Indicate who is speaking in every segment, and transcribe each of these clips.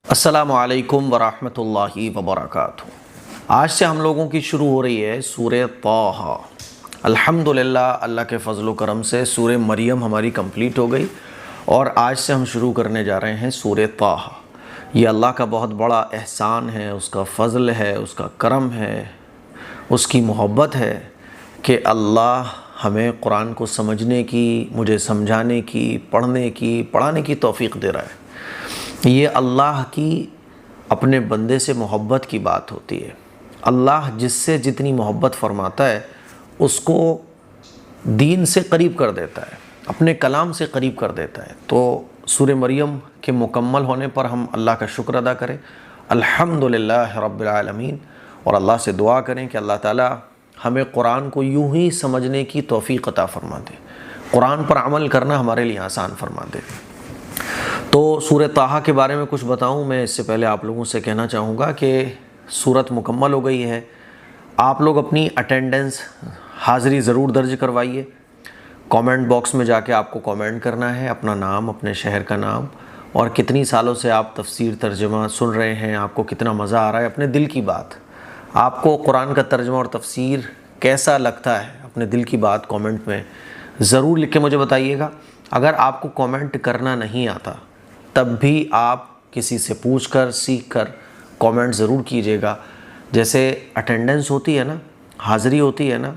Speaker 1: السلام علیکم ورحمۃ اللہ وبرکاتہ۔ آج سے ہم لوگوں کی شروع ہو رہی ہے سورہ طٰہٰ۔ الحمدللہ اللہ کے فضل و کرم سے سورہ مریم ہماری کمپلیٹ ہو گئی اور آج سے ہم شروع کرنے جا رہے ہیں سورہ طٰہٰ۔ یہ اللہ کا بہت بڑا احسان ہے، اس کا فضل ہے، اس کا کرم ہے، اس کی محبت ہے کہ اللہ ہمیں قرآن کو سمجھنے کی، مجھے سمجھانے کی، پڑھنے کی، پڑھانے کی توفیق دے رہا ہے۔ یہ اللہ کی اپنے بندے سے محبت کی بات ہوتی ہے۔ اللہ جس سے جتنی محبت فرماتا ہے اس کو دین سے قریب کر دیتا ہے، اپنے کلام سے قریب کر دیتا ہے۔ تو سورہ مریم کے مکمل ہونے پر ہم اللہ کا شکر ادا کریں، الحمدللہ رب العالمین، اور اللہ سے دعا کریں کہ اللہ تعالی ہمیں قرآن کو یوں ہی سمجھنے کی توفیق عطا فرما دے، قرآن پر عمل کرنا ہمارے لیے آسان فرما دے۔ تو سورہ طٰہٰ کے بارے میں کچھ بتاؤں، میں اس سے پہلے آپ لوگوں سے کہنا چاہوں گا کہ سورت مکمل ہو گئی ہے۔ آپ لوگ اپنی اٹینڈنس، حاضری ضرور درج کروائیے۔ کامنٹ باکس میں جا کے آپ کو کامنٹ کرنا ہے اپنا نام، اپنے شہر کا نام، اور کتنی سالوں سے آپ تفسیر ترجمہ سن رہے ہیں، آپ کو کتنا مزہ آ رہا ہے، اپنے دل کی بات، آپ کو قرآن کا ترجمہ اور تفسیر کیسا لگتا ہے، اپنے دل کی بات کامنٹ میں ضرور لکھ کے مجھے بتائیے گا۔ اگر آپ کو کامنٹ کرنا نہیں آتا تب بھی آپ کسی سے پوچھ کر سیکھ کر کامنٹ ضرور کیجیے گا۔ جیسے اٹینڈنس ہوتی ہے نا، حاضری ہوتی ہے نا،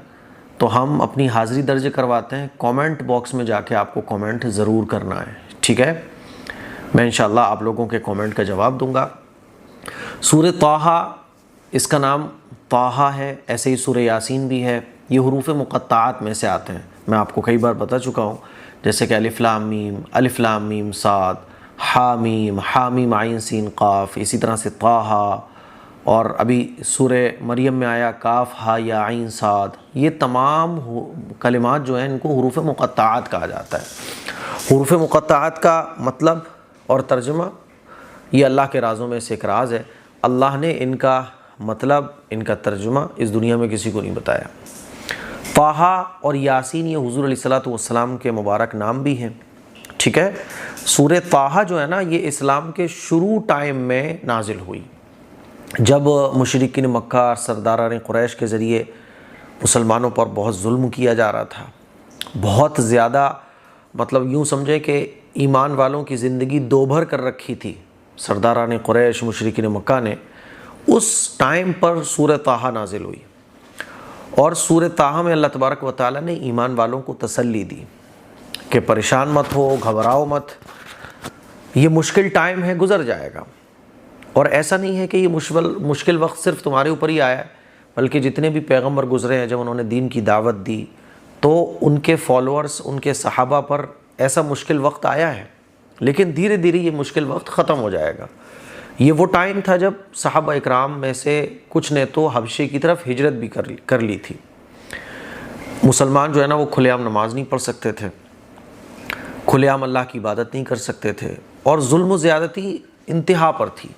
Speaker 1: تو ہم اپنی حاضری درج کرواتے ہیں، کامنٹ باکس میں جا کے آپ کو کامنٹ ضرور کرنا ہے، ٹھیک ہے؟ میں انشاءاللہ آپ لوگوں کے کامنٹ کا جواب دوں گا۔ سورہ طٰہٰ، اس کا نام طٰہٰ ہے، ایسے ہی سورہ یاسین بھی ہے، یہ حروف مقطعات میں سے آتے ہیں، میں آپ کو کئی بار بتا چکا ہوں، جیسے کہ الف لام میم صاد، حامیم، حامیم عین سین قاف، اسی طرح سے طٰہٰ، اور ابھی سورہ مریم میں آیا کاف ہا یا عین صاد۔ یہ تمام کلمات جو ہیں ان کو حروف مقطعات کہا جاتا ہے۔ حروف مقطعات کا مطلب اور ترجمہ یہ اللہ کے رازوں میں سے ایک راز ہے، اللہ نے ان کا مطلب، ان کا ترجمہ اس دنیا میں کسی کو نہیں بتایا۔ طٰہٰ اور یاسین یہ حضور علیہ الصلوۃ والسلام کے مبارک نام بھی ہیں، ٹھیک ہے؟ سورہ طٰہٰ جو ہے نا، یہ اسلام کے شروع ٹائم میں نازل ہوئی، جب مشرکین مکہ، سرداران قریش کے ذریعے مسلمانوں پر بہت ظلم کیا جا رہا تھا، بہت زیادہ، مطلب یوں سمجھیں کہ ایمان والوں کی زندگی دوبھر کر رکھی تھی سرداران قریش، مشرکین مکہ نے۔ اس ٹائم پر سورہ طٰہٰ نازل ہوئی، اور سورہ طٰہٰ میں اللہ تبارک و تعالیٰ نے ایمان والوں کو تسلی دی کہ پریشان مت ہو، گھبراؤ مت، یہ مشکل ٹائم ہے، گزر جائے گا۔ اور ایسا نہیں ہے کہ یہ مشکل وقت صرف تمہارے اوپر ہی آیا ہے، بلکہ جتنے بھی پیغمبر گزرے ہیں، جب انہوں نے دین کی دعوت دی تو ان کے فالوورز، ان کے صحابہ پر ایسا مشکل وقت آیا ہے، لیکن دھیرے دھیرے یہ مشکل وقت ختم ہو جائے گا۔ یہ وہ ٹائم تھا جب صحابہ اکرام میں سے کچھ نے تو حبشے کی طرف ہجرت بھی کر لی تھی۔ مسلمان جو ہے نا، وہ کھلے عام نماز نہیں پڑھ سکتے تھے، کھلے عام اللہ کی عبادت نہیں کر سکتے تھے، اور ظلم و زیادتی انتہا پر تھی۔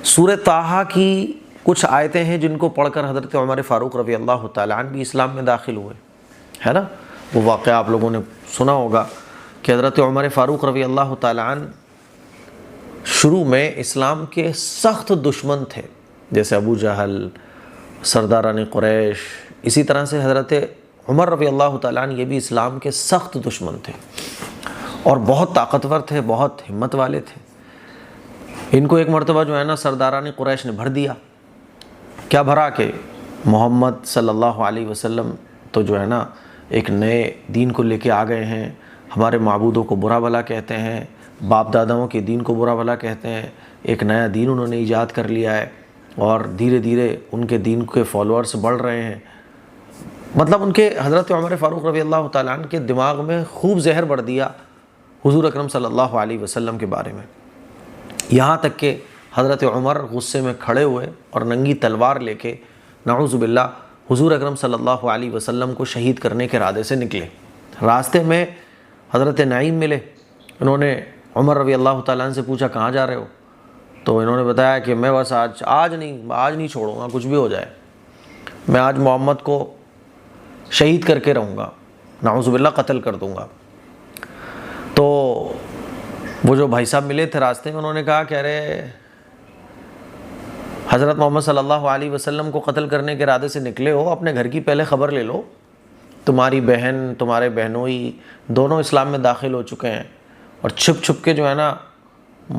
Speaker 1: سورہ طٰہٰ کی کچھ آیتیں ہیں جن کو پڑھ کر حضرت عمر فاروق رضی اللہ تعالیٰ عنہ بھی اسلام میں داخل ہوئے، ہے نا؟ وہ واقعہ آپ لوگوں نے سنا ہوگا کہ حضرت عمر فاروق رضی اللہ تعالیٰ عنہ شروع میں اسلام کے سخت دشمن تھے، جیسے ابو جہل، سرداران قریش، اسی طرح سے حضرت عمر رضی اللہ تعالیٰ عنہ یہ بھی اسلام کے سخت دشمن تھے، اور بہت طاقتور تھے، بہت ہمت والے تھے۔ ان کو ایک مرتبہ جو ہے نا سرداران قریش نے بھر دیا۔ کیا بھرا کہ محمد صلی اللہ علیہ وسلم تو جو ہے نا ایک نئے دین کو لے کے آ گئے ہیں، ہمارے معبودوں کو برا بھلا کہتے ہیں، باپ داداؤں کے دین کو برا بھلا کہتے ہیں، ایک نیا دین انہوں نے ایجاد کر لیا ہے، اور دھیرے دھیرے ان کے دین کے فالوورز بڑھ رہے ہیں۔ مطلب ان کے حضرت عمر فاروق رضی اللہ تعالیٰ عنہ کے دماغ میں خوب زہر بڑھ دیا حضور اکرم صلی اللہ علیہ وسلم کے بارے میں، یہاں تک کہ حضرت عمر غصے میں کھڑے ہوئے اور ننگی تلوار لے کے نعوذ باللہ حضور اکرم صلی اللہ علیہ وسلم کو شہید کرنے کے ارادے سے نکلے۔ راستے میں حضرت نعیم ملے، انہوں نے عمر رضی اللہ تعالیٰ عنہ سے پوچھا کہاں جا رہے ہو؟ تو انہوں نے بتایا کہ میں بس آج نہیں چھوڑوں گا، کچھ بھی ہو جائے، میں آج محمد کو شہید کر کے رہوں گا، نعوذ باللہ قتل کر دوں گا۔ تو وہ جو بھائی صاحب ملے تھے راستے میں، انہوں نے کہا کہ ارے حضرت محمد صلی اللہ علیہ وسلم کو قتل کرنے کے ارادے سے نکلے ہو، اپنے گھر کی پہلے خبر لے لو، تمہاری بہن تمہارے بہنوئی دونوں اسلام میں داخل ہو چکے ہیں، اور چھپ چھپ کے جو ہے نا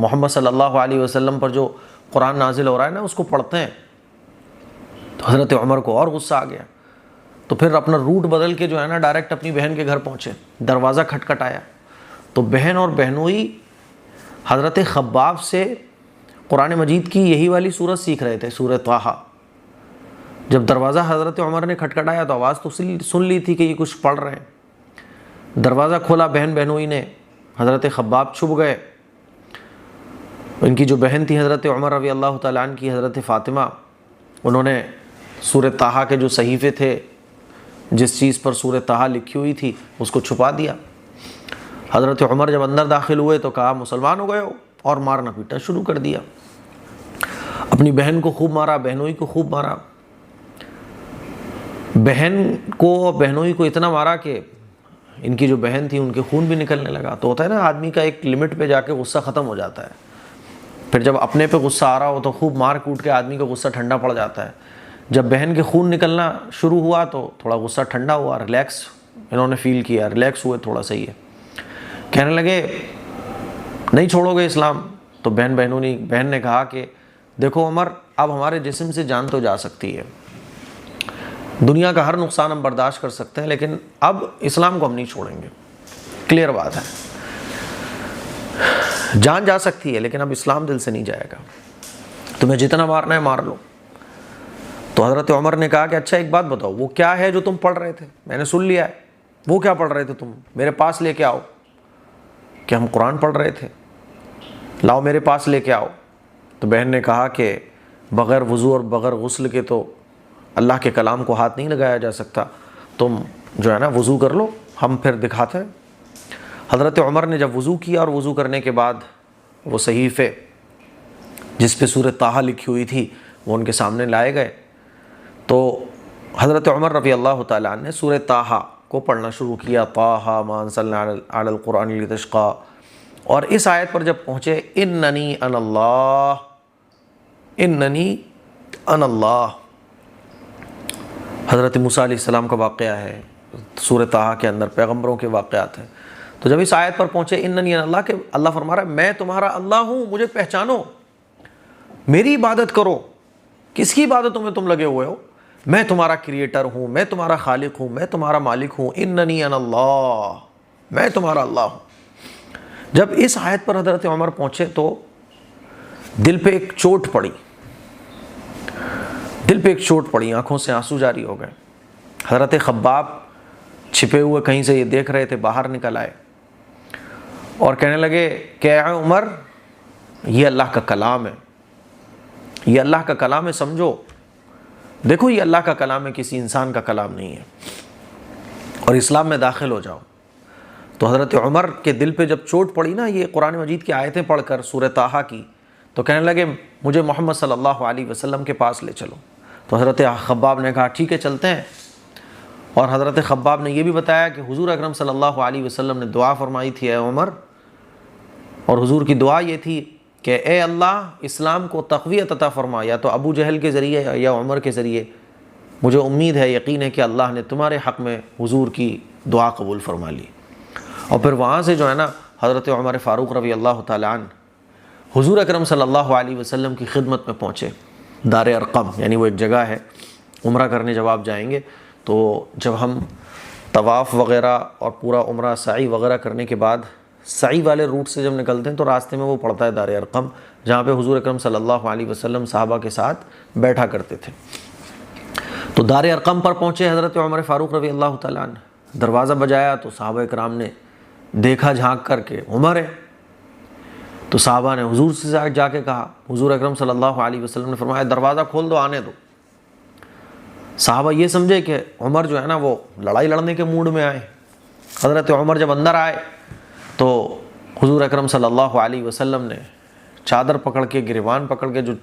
Speaker 1: محمد صلی اللہ علیہ وسلم پر جو قرآن نازل ہو رہا ہے نا اس کو پڑھتے ہیں۔ تو حضرت عمر کو اور غصہ آ گیا، تو پھر اپنا روٹ بدل کے جو ہے نا ڈائریکٹ اپنی بہن کے گھر پہنچے، دروازہ کھٹکھٹایا تو بہن اور بہنوئی حضرت خباب سے قرآن مجید کی یہی والی سورت سیکھ رہے تھے، سورہ طٰہٰ۔ جب دروازہ حضرت عمر نے کھٹکھٹایا تو آواز تو سن لی تھی کہ یہ کچھ پڑھ رہے ہیں۔ دروازہ کھولا بہن بہنوئی نے، حضرت خباب چھپ گئے۔ ان کی جو بہن تھی حضرت عمر رضی اللہ تعالیٰ عنہ کی، حضرت فاطمہ، انہوں نے سورہ طٰہٰ کے جو صحیفے تھے، جس چیز پر سورہ طٰہٰ لکھی ہوئی تھی، اس کو چھپا دیا۔ حضرت عمر جب اندر داخل ہوئے تو کہا مسلمان ہو گئے ہو، اور مارنا پیٹنا شروع کر دیا۔ اپنی بہن کو خوب مارا، بہنوئی کو خوب مارا۔ بہن کو بہنوئی کو اتنا مارا کہ ان کی جو بہن تھی ان کے خون بھی نکلنے لگا۔ تو ہوتا ہے نا آدمی کا ایک لمٹ پہ جا کے غصہ ختم ہو جاتا ہے، پھر جب اپنے پہ غصہ آ رہا ہو تو خوب مار کوٹ کے آدمی کا غصہ ٹھنڈا پڑ جاتا ہے۔ جب بہن کے خون نکلنا شروع ہوا تو تھوڑا غصہ ٹھنڈا ہوا، ریلیکس انہوں نے فیل کیا، ریلیکس ہوئے تھوڑا، صحیح ہے۔ کہنے لگے نہیں چھوڑو گے اسلام؟ تو بہن نے کہا کہ دیکھو عمر، اب ہمارے جسم سے جان تو جا سکتی ہے، دنیا کا ہر نقصان ہم برداشت کر سکتے ہیں، لیکن اب اسلام کو ہم نہیں چھوڑیں گے، کلیئر بات ہے، جان جا سکتی ہے لیکن اب اسلام دل سے نہیں جائے گا، تمہیں جتنا مارنا ہے مار لو۔ تو حضرت عمر نے کہا کہ اچھا ایک بات بتاؤ، وہ کیا ہے جو تم پڑھ رہے تھے؟ میں نے سن لیا ہے، وہ کیا پڑھ رہے تھے تم؟ میرے پاس لے کے آؤ۔ کہ ہم قرآن پڑھ رہے تھے، لاؤ میرے پاس لے کے آؤ۔ تو بہن نے کہا کہ بغیر وضو اور بغیر غسل کے تو اللہ کے کلام کو ہاتھ نہیں لگایا جا سکتا، تم جو ہے نا وضو کر لو، ہم پھر دکھاتے ہیں۔ حضرت عمر نے جب وضو کیا اور وضو کرنے کے بعد وہ صحیفے جس پہ سورہ طٰہٰ لکھی ہوئی تھی وہ ان کے سامنے لائے گئے، تو حضرت عمر رضی اللہ تعالیٰ عنہ نے سورہ طٰہٰ کو پڑھنا شروع کیا، طٰہٰ ما انزلنا علی القرآن لتشقیٰ، اور اس آیت پر جب پہنچے اننی انا اللہ، اننی انا اللہ، حضرت موسیٰ علیہ السلام کا واقعہ ہے سورہ طٰہٰ کے اندر، پیغمبروں کے واقعات ہیں۔ تو جب اس آیت پر پہنچے اننی انا اللہ، کہ اللہ فرما رہا ہے میں تمہارا اللہ ہوں، مجھے پہچانو، میری عبادت کرو۔ کس کی عبادتوں میں تم لگے ہوئے ہو؟ میں تمہارا کریٹر ہوں، میں تمہارا خالق ہوں، میں تمہارا مالک ہوں، اننی انا اللہ، میں تمہارا اللہ ہوں۔ جب اس آیت پر حضرت عمر پہنچے تو دل پہ ایک چوٹ پڑی، دل پہ ایک چوٹ پڑی، آنکھوں سے آنسو جاری ہو گئے۔ حضرت خباب چھپے ہوئے کہیں سے یہ دیکھ رہے تھے، باہر نکل آئے اور کہنے لگے کہ اے عمر، یہ اللہ کا کلام ہے، یہ اللہ کا کلام ہے، سمجھو، دیکھو یہ اللہ کا کلام ہے، کسی انسان کا کلام نہیں ہے، اور اسلام میں داخل ہو جاؤ۔ تو حضرت عمر کے دل پہ جب چوٹ پڑی نا یہ قرآن مجید کی آیتیں پڑھ کر سورہ طٰہٰ کی، تو کہنے لگے مجھے محمد صلی اللہ علیہ وسلم کے پاس لے چلو۔ تو حضرت خباب نے کہا ٹھیک ہے چلتے ہیں، اور حضرت خباب نے یہ بھی بتایا کہ حضور اکرم صلی اللہ علیہ وسلم نے دعا فرمائی تھی اے عمر، اور حضور کی دعا یہ تھی کہ اے اللہ اسلام کو تقویت عطا فرما، یا تو ابو جہل کے ذریعے یا عمر کے ذریعے، مجھے امید ہے، یقین ہے کہ اللہ نے تمہارے حق میں حضور کی دعا قبول فرما لی۔ اور پھر وہاں سے جو ہے نا حضرت عمر فاروق رضی اللہ تعالیٰ عنہ حضور اکرم صلی اللہ علیہ وسلم کی خدمت میں پہنچے، دار ارقم، یعنی وہ ایک جگہ ہے، عمرہ کرنے جب آپ جائیں گے تو جب ہم طواف وغیرہ اور پورا عمرہ سعی وغیرہ کرنے کے بعد سعی والے روٹ سے جب نکلتے ہیں تو راستے میں وہ پڑتا ہے دار ارقم، جہاں پہ حضور اکرم صلی اللہ علیہ وسلم صحابہ کے ساتھ بیٹھا کرتے تھے۔ تو دار ارقم پر پہنچے حضرت عمر فاروق رضی اللہ تعالیٰ عنہ، دروازہ بجایا تو صحابہ اکرام نے دیکھا جھانک کر کے عمر ہے، تو صحابہ نے حضور سے جا کے کہا، حضور اکرم صلی اللہ علیہ وسلم نے فرمایا دروازہ کھول دو، آنے دو۔ صحابہ یہ سمجھے کہ عمر جو ہے نا وہ لڑائی لڑنے کے موڈ میں آئے۔ حضرت عمر جب اندر آئے تو حضور اکرم صلی اللہ علیہ وسلم نے چادر پکڑ کے، گریبان پکڑ کے، جو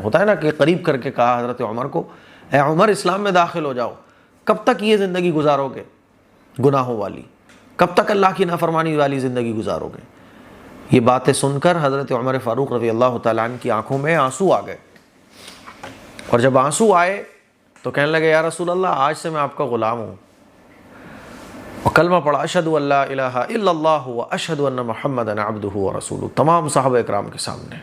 Speaker 1: ہوتا ہے نا کہ قریب کر کے کہا حضرت عمر کو، اے عمر اسلام میں داخل ہو جاؤ، کب تک یہ زندگی گزارو گے گناہوں والی، کب تک اللہ کی نافرمانی والی زندگی گزارو گے؟ یہ باتیں سن کر حضرت عمر فاروق رضی اللہ تعالیٰ عنہ کی آنکھوں میں آنسو آ گئے، اور جب آنسو آئے تو کہنے لگے یا رسول اللہ آج سے میں آپ کا غلام ہوں، اور کلمہ پڑھا اشہد ان لا الہ الا اللہ و اشہد ان محمدًا عبدہ و رسولہ، تمام صحابہ اکرام کے سامنے۔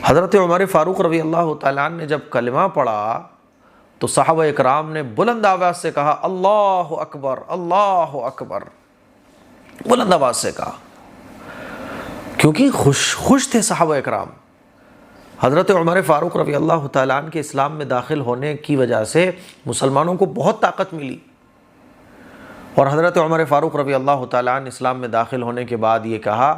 Speaker 1: حضرت عمر فاروق رضی اللہ تعالیٰ عنہ نے جب کلمہ پڑھا تو صحابہ اکرام نے بلند آواز سے کہا اللہ اکبر اللہ اکبر، بلند آواز سے کہا، کیونکہ خوش تھے صحابہ اکرام۔ حضرت عمر فاروق رضی اللہ تعالیٰ عنہ کے اسلام میں داخل ہونے کی وجہ سے مسلمانوں کو بہت طاقت ملی، اور حضرت عمر فاروق رضی اللہ تعالیٰ عنہ اسلام میں داخل ہونے کے بعد یہ کہا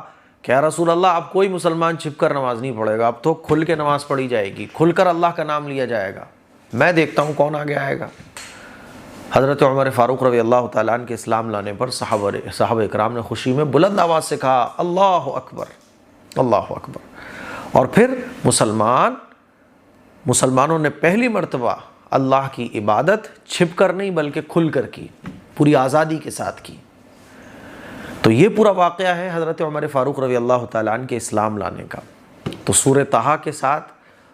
Speaker 1: کہ یا رسول اللہ اب کوئی مسلمان چھپ کر نماز نہیں پڑھے گا، اب تو کھل کے نماز پڑھی جائے گی، کھل کر اللہ کا نام لیا جائے گا، میں دیکھتا ہوں کون آگے آئے گا۔ حضرت عمر فاروق رضی اللہ تعالیٰ عنہ کے اسلام لانے پر صحابہ اکرام نے خوشی میں بلند آواز سے کہا اللہ اکبر اللہ اکبر، اور پھر مسلمانوں نے پہلی مرتبہ اللہ کی عبادت چھپ کر نہیں بلکہ کھل کر کی، پوری آزادی کے ساتھ کی۔ تو یہ پورا واقعہ ہے حضرت عمر فاروق رضی اللہ تعالیٰ عنہ کے اسلام لانے کا۔ تو سورہ طٰہٰ کے ساتھ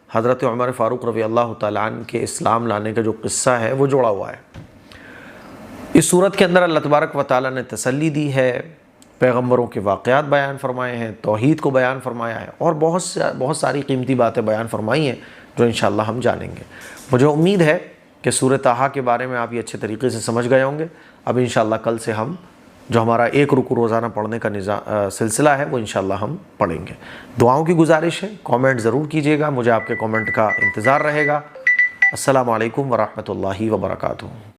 Speaker 1: حضرت عمر فاروق رضی اللہ تعالیٰ عنہ کے اسلام لانے کا جو قصہ ہے وہ جوڑا ہوا ہے۔ اس صورت کے اندر اللہ تبارک و تعالیٰ نے تسلی دی ہے، پیغمبروں کے واقعات بیان فرمائے ہیں، توحید کو بیان فرمایا ہے، اور بہت ساری قیمتی باتیں بیان فرمائی ہیں جو انشاءاللہ ہم جانیں گے۔ مجھے امید ہے کہ سورہ طٰہٰ کے بارے میں آپ یہ اچھے طریقے سے سمجھ گئے ہوں گے۔ اب انشاءاللہ کل سے ہم جو ہمارا ایک رکوع روزانہ پڑھنے کا سلسلہ ہے وہ انشاءاللہ ہم پڑھیں گے۔ دعاؤں کی گزارش ہے، کامنٹ ضرور کیجیے گا، مجھے آپ کے کامنٹ کا انتظار رہے گا۔ السلام علیکم ورحمۃ اللہ وبرکاتہ۔